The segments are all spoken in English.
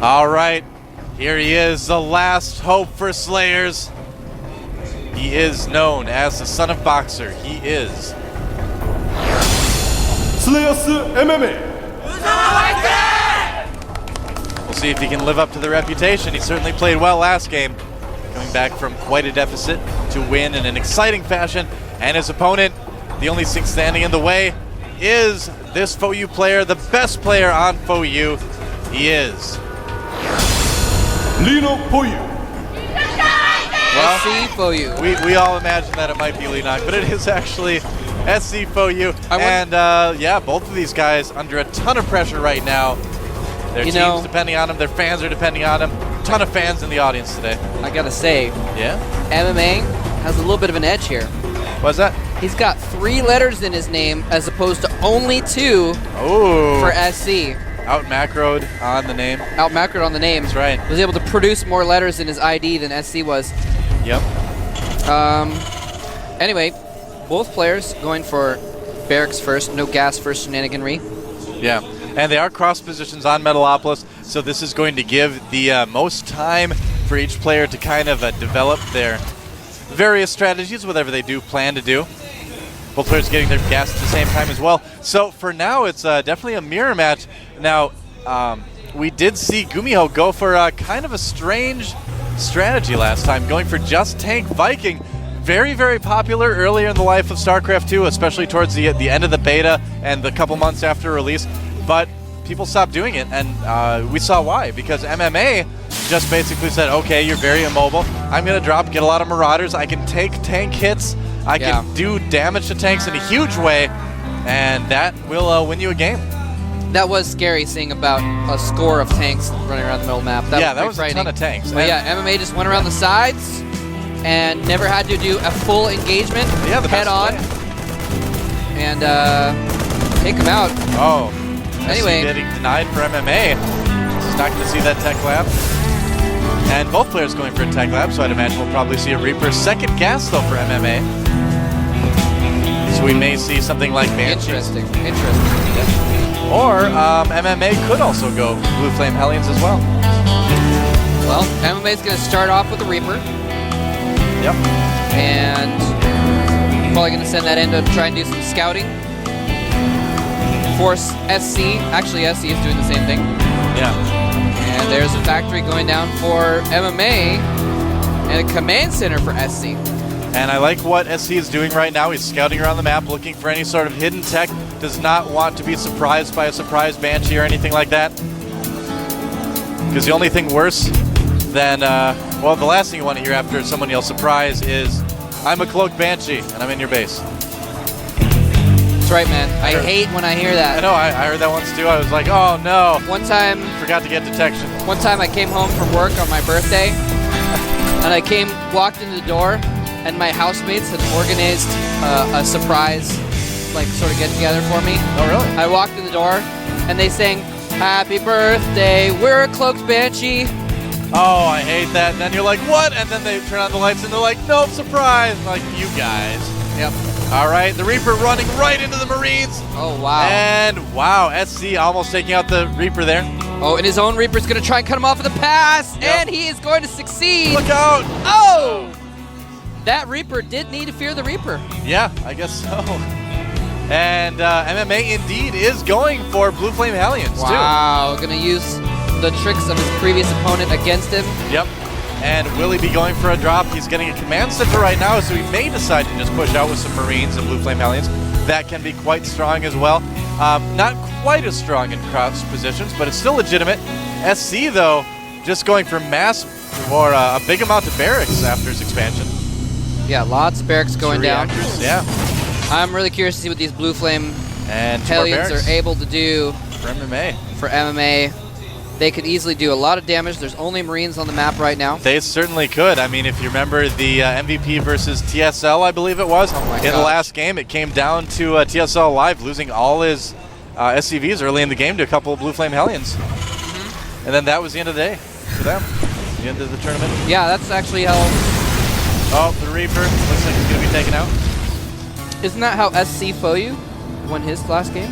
All right, here he is, the last hope for Slayers. He is known as the son of Boxer. He is Slayers MMA. We'll see if he can live up to the reputation. He certainly played well last game, coming back from quite a deficit to win in an exciting fashion. And his opponent, the only thing standing in the way, is this FOU player, the best player on FOU. He is Lino Poyu. Well, SC FOU. we all imagine that it might be Lenon, but it is actually SC FOU. And yeah, both of these guys under a ton of pressure right now. Their teams depending on them, their fans are depending on them. Ton of fans in the audience today. I gotta say, Yeah? MMA has a little bit of an edge here. What's that? He's got 3 letters in his name as opposed to only 2 Oh. for SC. Out macroed on the name. Out macroed on the name. That's right. Was able to produce more letters in his ID than SC was. Yep. Anyway, both players going for barracks first, no gas first shenaniganry. Yeah. And they are cross positions on Metalopolis, so this is going to give the most time for each player to kind of develop their various strategies, whatever they do plan to do. Both players getting their gas at the same time as well. So for now, it's definitely a mirror match. Now, we did see Gumiho go for kind of a strange strategy last time, going for just tank Viking. Very, very popular earlier in the life of StarCraft 2, especially towards the end of the beta and the couple months after release. But people stopped doing it, and we saw why. Because MMA just basically said, okay, you're very immobile. I'm going to drop, get a lot of Marauders. I can take tank hits. I can do damage to tanks in a huge way, and that will win you a game. That was scary seeing about a score of tanks running around the middle map. That was a ton of tanks. But yeah, MMA just went around the sides and never had to do a full engagement head on and take him out. Oh. Anyway, getting denied for MMA. He's not going to see that tech lab. And both players going for a tech lab, so I'd imagine we'll probably see a Reaper. Second gas, though, for MMA. So we may see something like Banshee. Interesting. Or MMA could also go Blue Flame Hellions as well. Well, MMA is going to start off with the Reaper. Yep. And probably going to send that in to try and do some scouting. Force SC. Actually, SC is doing the same thing. Yeah. And there's a factory going down for MMA and a command center for SC. And I like what SC is doing right now. He's scouting around the map, looking for any sort of hidden tech. Does not want to be surprised by a surprise Banshee or anything like that. Because the only thing worse than, well, the last thing you want to hear after someone yells surprise is, I'm a cloaked Banshee, and I'm in your base. That's right, man. I hate when I hear that. I know, I heard that once too. I was like, oh no. One time, forgot to get detection. One time I came home from work on my birthday, and I walked into the door, and my housemates had organized a surprise, like, sort of get together for me. Oh, really? I walked in the door, and they sang, Happy birthday, we're a cloaked Banshee. Oh, I hate that. And then you're like, what? And then they turn on the lights, and they're like, nope, surprise. I'm like, you guys. Yep. All right, the Reaper running right into the Marines. Oh, wow. And, wow, SC almost taking out the Reaper there. Oh, and his own Reaper's going to try and cut him off with a pass, and he is going to succeed. Look out. Oh! That Reaper did need to fear the Reaper. Yeah, I guess so. And MMA indeed is going for Blue Flame Hellions, too. Wow, going to use the tricks of his previous opponent against him. Yep. And will he be going for a drop? He's getting a command center right now, so he may decide to just push out with some Marines and Blue Flame Hellions. That can be quite strong as well. Not quite as strong in cross positions, but it's still legitimate. SC, though, just going for a big amount of barracks after his expansion. Yeah, lots of barracks going down. Yeah. I'm really curious to see what these Blue Flame and Hellions are able to do for MMA. For MMA. They could easily do a lot of damage. There's only Marines on the map right now. They certainly could. I mean, if you remember the MVP versus TSL, I believe it was, in the last game, it came down to TSL Live losing all his SCVs early in the game to a couple of Blue Flame Hellions. Mm-hmm. And then that was the end of the day for them. The end of the tournament. Yeah, that's actually how... Oh, the Reaper. Looks like he's going to be taken out. Isn't that how SC FOU won his last game?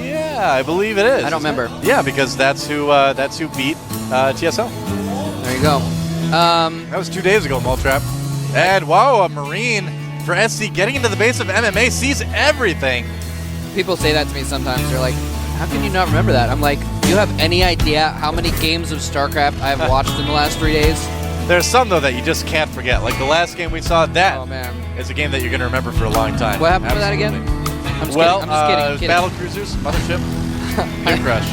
Yeah. Yeah, I believe it is. I don't remember. Yeah, because that's who beat TSL. There you go. That was 2 days ago, Moltrap. And wow, a Marine for SC getting into the base of MMA, sees everything. People say that to me sometimes. They're like, how can you not remember that? I'm like, do you have any idea how many games of StarCraft I have watched in the last 3 days? There's some, though, that you just can't forget. Like the last game we saw, that Oh, man. is a game that you're going to remember for a long time. What happened with that again? Absolutely. I'm just Well, kidding. I'm just kidding. battle cruisers, mothership, New Crush,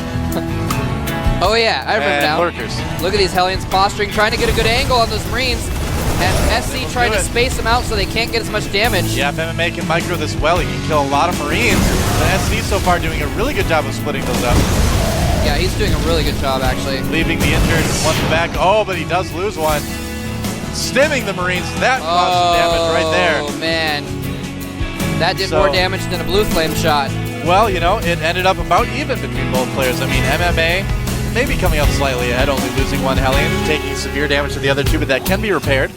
Oh, yeah. I remember and now. lurkers. Look at these Hellions posturing, trying to get a good angle on those Marines. And SC trying to space them out so they can't get as much damage. Yeah, if MMA can micro this well, he can kill a lot of Marines. But SC so far doing a really good job of splitting those up. Yeah, he's doing a really good job, actually. Leaving the injured one back. Oh, but he does lose one. Stimming the Marines. That caused some damage right there. Oh, man. That did more damage than a blue flame shot. Well, you know, it ended up about even between both players. I mean, MMA maybe coming up slightly ahead, only losing one Hellion, taking severe damage to the other two, but that can be repaired.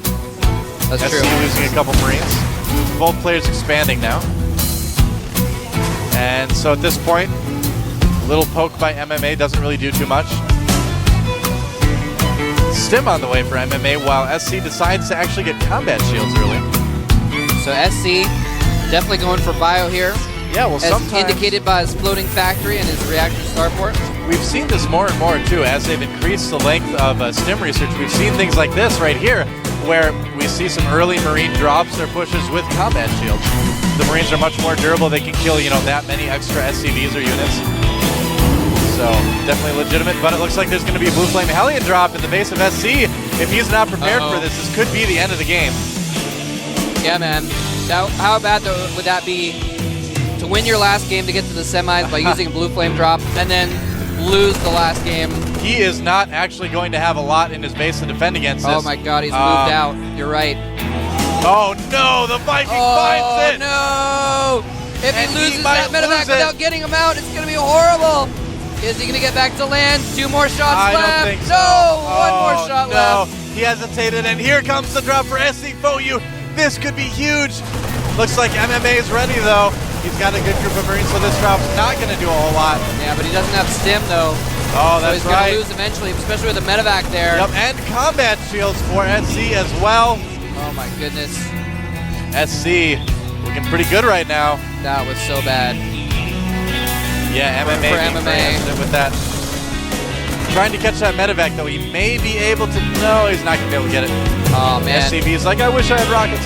That's SC true. losing a couple Marines. Both players expanding now. And so at this point, a little poke by MMA doesn't really do too much. Stim on the way for MMA, while SC decides to actually get combat shields early. So SC definitely going for bio here. Yeah, well, As sometimes indicated by his floating factory and his reactor starport. we've seen this more and more too as they've increased the length of stim research. We've seen things like this right here, where we see some early Marine drops their pushes with combat shields. The Marines are much more durable. They can kill, you know, that many extra SCVs or units. So definitely legitimate, but it looks like there's going to be a Blue Flame Hellion drop in the base of SC. If he's not prepared for this could be the end of the game. Yeah, man. Now, how bad would that be to win your last game to get to the semis by using a Blue Flame drop and then lose the last game? He is not actually going to have a lot in his base to defend against this. Oh my god, he's moved out. You're right. Oh no, the Viking finds it! Oh no! If And he he loses might that medevac lose it. without getting him out, it's going to be horrible. Is he going to get back to land? 2 more shots I left. don't think so. No! One more shot no. left. He hesitated, and here comes the drop for SC Foyu. This could be huge. Looks like MMA is ready, though. He's got a good group of Marines, so this drop's not going to do a whole lot. Yeah, but he doesn't have stim, though. Oh, So that's he's going right. to lose eventually, especially with the medevac there. Yep, and combat shields for SC as well. Oh my goodness. SC looking pretty good right now. That was so bad. Yeah, MMA For being MMA. very hesitant with that. Trying to catch that medevac, though. He may be able to. No, he's not going to be able to get it. Oh man. SCV's like, I wish I had rockets.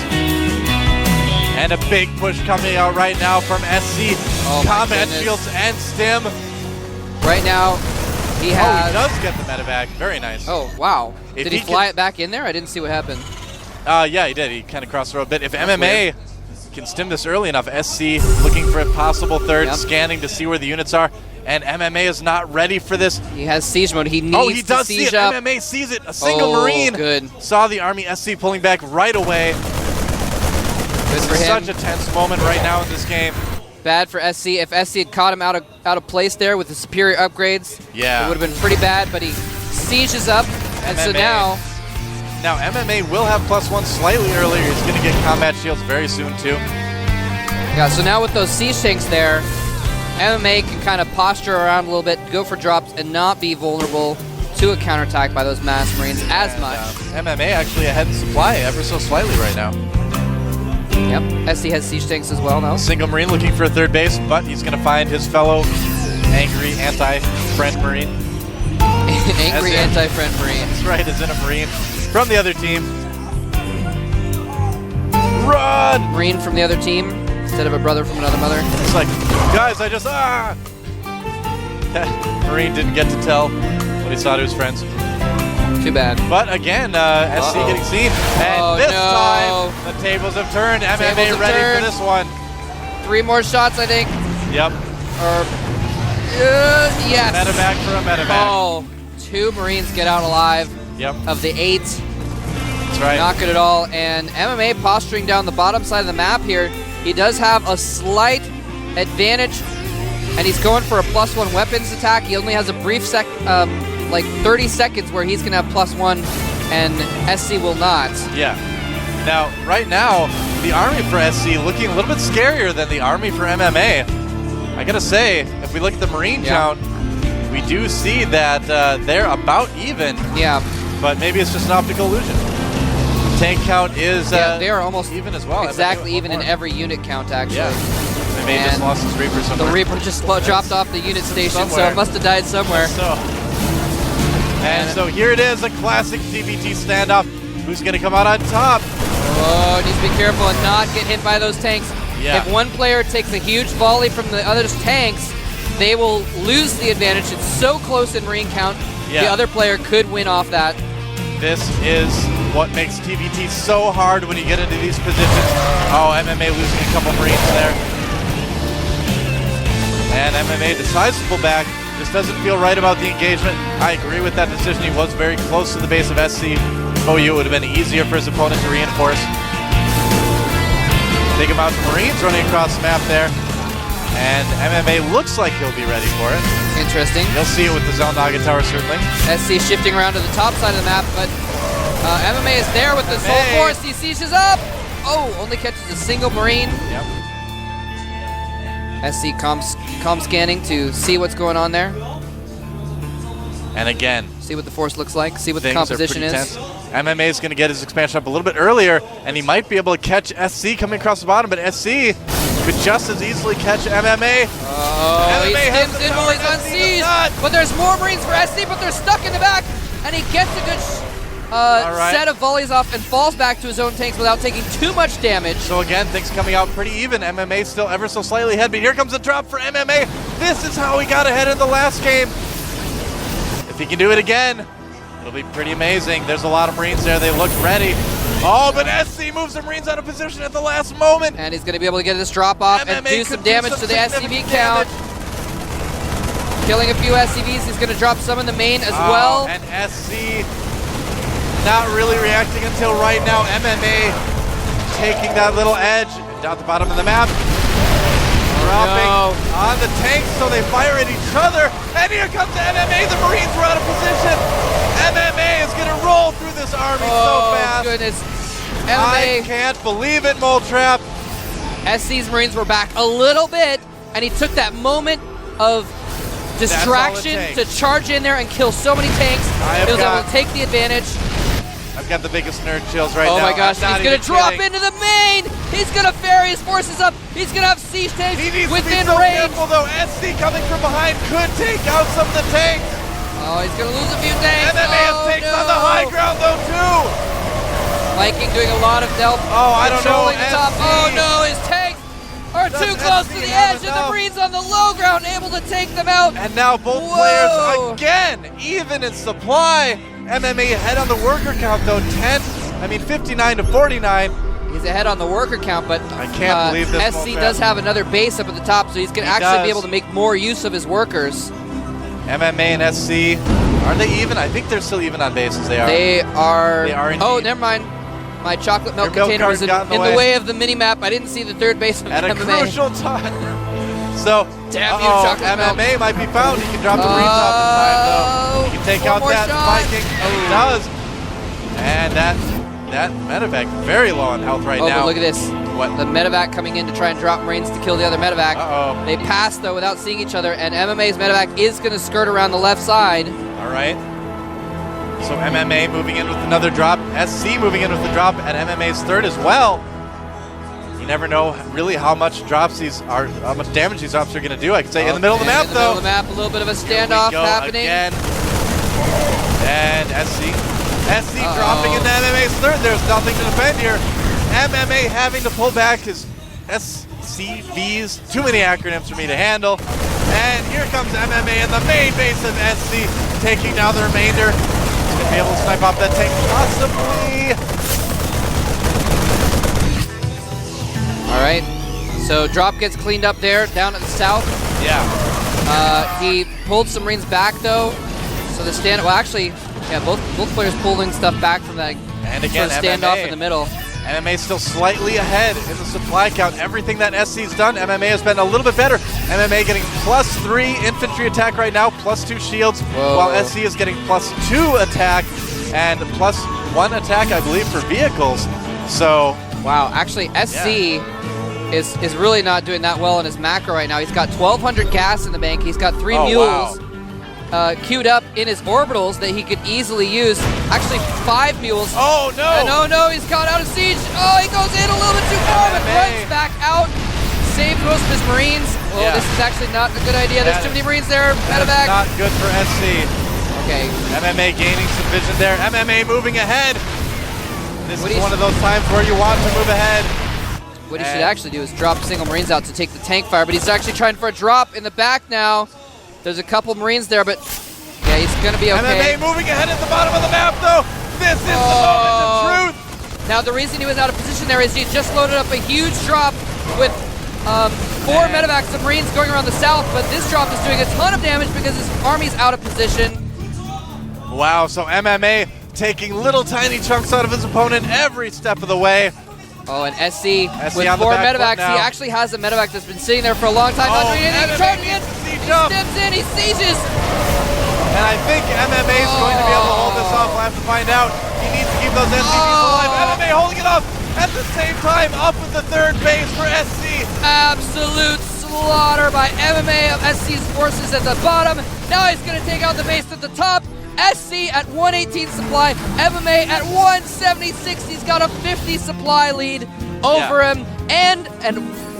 And a big push coming out right now from SC. Oh my Combat goodness. shields and stim. Right now, he Oh, has. he does get the medevac. Very nice. Oh wow. If Did he he fly can- it back in there? I didn't see what happened. Yeah, he did. He kind of crossed the road a bit. If MMA can stim this early enough, SC looking for a possible third, Yep. scanning to see where the units are. And MMA is not ready for this. He has siege mode. He needs Oh, he does to see siege it. up. MMA sees it. A single Oh, Marine good. saw the army. SC pulling back right away. Good for him. Such a tense moment right now in this game. Bad for SC. If SC had caught him out of place there with the superior upgrades, Yeah. it would have been pretty bad. But he sieges up, and so MMA. now MMA will have +1 slightly earlier. He's going to get combat shields very soon too. yeah. So now with those siege tanks there, MMA can kind of posture around a little bit, go for drops, and not be vulnerable to a counterattack by those mass Marines as And, much. MMA actually ahead in supply ever so slightly right now. Yep. SC has siege tanks as well now. Single Marine looking for a third base, but he's going to find his fellow angry anti-friend Marine. Angry As in- anti-friend Marine. That's right, is in a Marine from the other team. Run! Marine from the other team instead of a brother from another mother. It's like, guys, I just That Marine didn't get to tell what he saw to his friends. Too bad. But again, SC getting seen. And Oh, this no. time, the tables have turned. MMA Tables have ready turned. for this one. 3 more shots, I think. Yep. Or yes. Medevac for a medevac. Oh, 2 Marines get out alive Yep, of the 8. that's right. Not good at all. And MMA posturing down the bottom side of the map here. He does have a slight advantage, and he's going for a +1 weapons attack. He only has a brief like 30 seconds where he's gonna have +1, and SC will not. Yeah. Now, right now, the army for SC looking a little bit scarier than the army for MMA. I gotta say, if we look at the Marine count, we do see that they're about even. Yeah. But maybe it's just an optical illusion. Tank count is they are almost even as well. Exactly even in every unit count, actually. Yeah. They may have just lost his Reaper somewhere. The Reaper just dropped off the unit station, so it must have died somewhere. And so here it is, a classic TBT standoff. Who's going to come out on top? Oh, needs to be careful and not get hit by those tanks. Yeah. If one player takes a huge volley from the other's tanks, they will lose the advantage. It's so close in Marine count, the other player could win off that. This is what makes TBT so hard when you get into these positions. Oh, MMA losing a couple Marines there. And MMA decides to pull back. This doesn't feel right about the engagement. I agree with that decision. He was very close to the base of SC. OU, it would have been easier for his opponent to reinforce. Big amount of Marines running across the map there. And MMA looks like he'll be ready for it. Interesting. You'll see it with the Zelnaga Tower, certainly. SC shifting around to the top side of the map, but MMA is there with the Soul Force. He sieges up. Oh, only catches a single Marine. Yep. SC comm scanning to see what's going on there. And again, see what the force looks like, see what the composition is. Tense. MMA is going to get his expansion up a little bit earlier, and he might be able to catch SC coming across the bottom, but SC could just as easily catch MMA. Oh, he skims in while he's on siege, but there's more Marines for SC, but they're stuck in the back, and he gets a good set of volleys off and falls back to his own tanks without taking too much damage. So again, things coming out pretty even. MMA still ever so slightly ahead, but here comes a drop for MMA. This is how he got ahead in the last game. If he can do it again, it'll be pretty amazing. There's a lot of Marines there. They look ready. Oh, but SC moves the Marines out of position at the last moment. And he's going to be able to get this drop off and do some damage to the SCV count. Killing a few SCVs. He's going to drop some in the main as well. And SC not really reacting until right now. MMA taking that little edge down the bottom of the map. Dropping on the tanks, so they fire at each other. And here comes MMA. The Marines were out of position. MMA is going to roll through this army so fast. Oh, goodness. I can't believe it, Mole Trap. SC's Marines were back a little bit, and he took that moment of distraction to charge in there and kill so many tanks. He was able to take the advantage. I've got the biggest nerd chills right now. Oh my gosh, he's going to drop into the main. He's going to ferry his forces up. He's going to have siege tanks within range. Careful though, SC coming from behind could take out some of the tanks. Oh, he's going to lose a few tanks. MMA has tanks on the high ground though too. Viking doing a lot of delp. Oh, I don't know. The top. Oh no, his tanks are too close to the edge, and the Marines on the low ground able to take them out. And now both players again even in supply. MMA ahead on the worker count though, 59 to 49. He's ahead on the worker count, but I can't believe this. SC does have another base up at the top, so he's going to actually be able to make more use of his workers. MMA and SC, are they even? I think they're still even on bases. They are. They are. They are indeed. Oh, never mind. My chocolate milk container was in the way of the mini-map. I didn't see the third base of at MMA. A crucial time. So, damn you, chocolate MMA milk. might be found. He can drop the Marines off in time, though. He can take out that Viking. He does. And that medevac very low on health right now. Oh, look at this. What? The medevac coming in to try and drop Marines to kill the other medevac. Uh-oh. They pass, though, without seeing each other, and MMA's medevac is going to skirt around the left side. All right. So MMA moving in with another drop. SC moving in with the drop at MMA's third as well. You never know really how much damage these drops are going to do. I could say in the middle of the map, though. In the middle of the map, a little bit of a standoff happening. Again. And SC dropping into MMA's third. There's nothing to defend here. MMA having to pull back his SCVs. Too many acronyms for me to handle. And here comes MMA in the main base of SC, taking down the remainder. He's going to be able to snipe off that tank, possibly. All right. So drop gets cleaned up there, down at the south. Yeah. He pulled some Marines back, though. So the both players pulling stuff back from that and again, standoff in the middle. MMA still slightly ahead in the supply count. Everything that SC's done, MMA has been a little bit better. MMA getting +3 infantry attack right now, +2 shields, while SC is getting +2 attack and +1 attack, I believe, for vehicles. So wow, actually SC is really not doing that well in his macro right now. He's got 1,200 gas in the bank. He's got 3 mules queued up in his orbitals that he could easily use. Actually, 5 mules. Oh, no! And oh, no, he's caught out of siege. Oh, he goes in a little bit too far, but runs back out. Saved most of his Marines. Well, this is actually not a good idea. There's too many Marines there. Medevac. Not good for SC. Okay. MMA gaining some vision there. MMA moving ahead. This is one of those times where you want to move ahead. What he should actually do is drop single Marines out to take the tank fire, but he's actually trying for a drop in the back now. There's a couple Marines there, but yeah, he's going to be okay. MMA moving ahead at the bottom of the map, though. This is the moment of truth. Now, the reason he was out of position there is he just loaded up a huge drop with 4 medevacs of Marines going around the south, but this drop is doing a ton of damage because his army's out of position. Wow, so MMA taking little tiny chunks out of his opponent every step of the way. Oh, and SC with 4 medevacs. He actually has a medevac that's been sitting there for a long time. Oh, Not doing anything. He's charging in. He steps in. He sieges. And I think MMA is going to be able to hold this off. We'll have to find out. He needs to keep those SCVs alive. MMA holding it off at the same time, up with the 3rd base for SC. Absolute slaughter by MMA of SC's forces at the bottom. Now he's going to take out the base at the top. SC at 118 supply, MMA at 176. He's got a 50 supply lead over him, and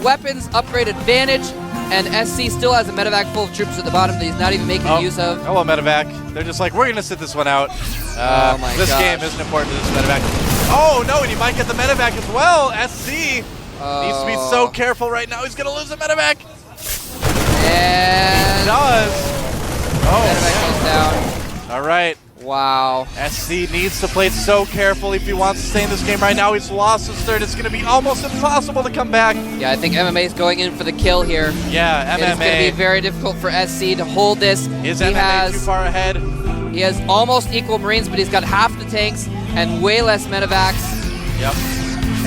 weapons upgrade advantage. And SC still has a medevac full of troops at the bottom that he's not even making use of. Hello, medevac. They're just like, we're going to sit this one out. Oh my this game isn't important to this medevac. Oh no, and he might get the medevac as well. SC needs to be so careful right now. He's going to lose the medevac. And he does. Oh, medevac goes down. All right. Wow. SC needs to play it so carefully if he wants to stay in this game right now. He's lost his 3rd. It's going to be almost impossible to come back. Yeah, I think MMA is going in for the kill here. Yeah, MMA. It's going to be very difficult for SC to hold this. Is MMA too far ahead? He has almost equal Marines, but he's got half the tanks and way less medevacs. Yep.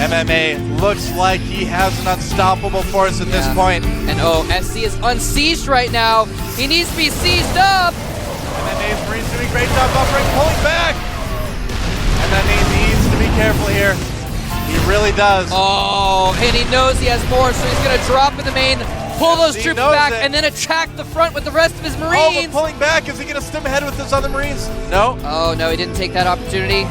MMA looks like he has an unstoppable force at this point. And SC is unsieged right now. He needs to be seized up. MMA's Marines doing a great job buffering, pulling back. MMA needs to be careful here. He really does. Oh, and he knows he has more, so he's going to drop in the main, pull those troops back, and then attack the front with the rest of his Marines. Oh, but pulling back, is he going to stim ahead with his other Marines? No. Oh, no, he didn't take that opportunity.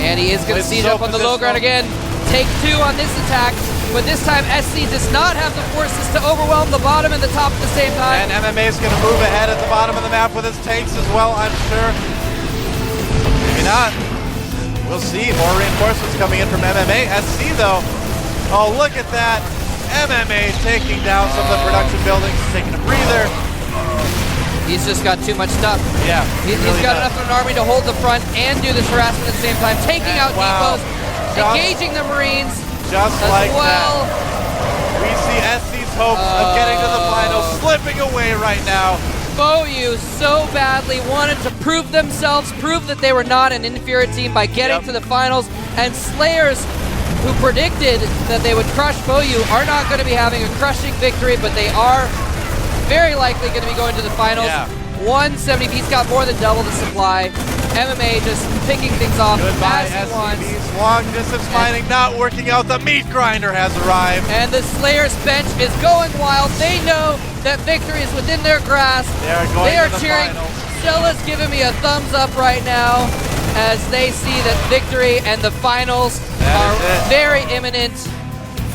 And he is going to siege up on the low ground again. Take 2 on this attack, but this time SC does not have the forces to overwhelm the bottom and the top at the same time. And MMA is going to move ahead at the bottom of the map with his tanks as well, I'm sure. Maybe not. We'll see. More reinforcements coming in from MMA. SC, though. Oh, look at that. MMA taking down some of the production buildings, taking a breather. He's just got too much stuff. Yeah. He's got enough of an army to hold the front and do this harassment at the same time, taking out depots, engaging the Marines. Just like well. that. We see SC's hopes of getting to the finals slipping away right now. FOU so badly wanted to prove themselves, prove that they were not an inferior team by getting to the finals, and Slayers, who predicted that they would crush FOU, are not going to be having a crushing victory, but they are very likely going to be going to the finals. 170, he's got more than double the supply. MMA just picking things off Goodbye, as he wants. Long distance mining not working out. The meat grinder has arrived. And the Slayers bench is going wild. They know that victory is within their grasp. They are cheering. finals. Stella's giving me a thumbs up right now as they see that victory and the finals are very imminent.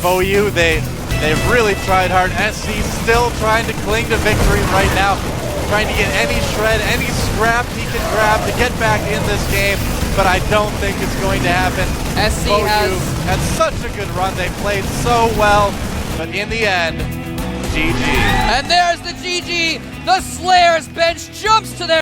FOU, they've really tried hard. SC still trying to cling to victory right now. Trying to get any shred, any scrap he can grab to get back in this game, but I don't think it's going to happen. SC FOU has had such a good run. They played so well, but in the end, GG. And there's the GG. The Slayers bench jumps to their